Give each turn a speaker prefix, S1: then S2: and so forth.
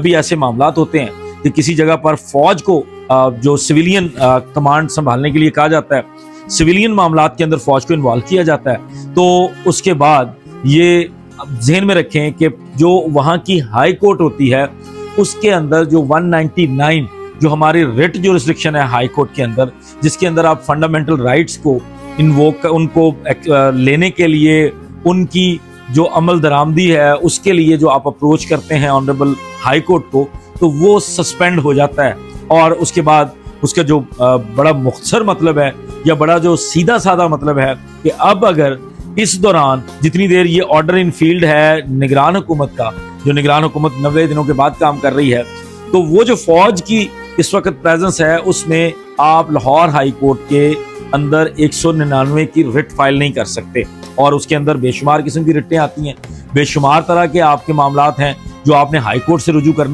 S1: भी ऐसे मामला होते हैं कि किसी जगह पर फौज को जो सिविलियन कमांड संभालने के लिए कहा जाता है, सिविलियन मामलात के अंदर फौज को इन्वॉल्व किया जाता है, तो उसके बाद ये ज़हन में रखें कि जो वहाँ की हाई कोर्ट होती है उसके अंदर जो 199 जो हमारी रिट जो रिस्ट्रिक्शन है हाई कोर्ट के अंदर, जिसके अंदर आप फंडामेंटल राइट्स को इन्वोक उनको लेने के लिए उनकी जो अमल दरामदी है उसके लिए जो आप अप्रोच करते हैं ऑनरेबल हाई कोर्ट को, तो वो सस्पेंड हो जाता है। और उसके बाद उसका जो बड़ा मुख्तसर मतलब है या बड़ा जो सीधा साधा मतलब है कि अब अगर इस दौरान जितनी देर ये ऑर्डर इन फील्ड है निगरान हुकूमत का, जो निगरान हुकूमत 90 दिनों के बाद काम कर रही है, तो वो जो फौज की इस वक्त प्रेजेंस है उसमें आप लाहौर हाई कोर्ट के अंदर 199 की रिट फाइल नहीं कर सकते। और उसके अंदर बेशुमार किस्म की रिटें आती हैं, बेशुमार तरह के आपके मामलात हैं जो आपने हाई कोर्ट से रुजू करना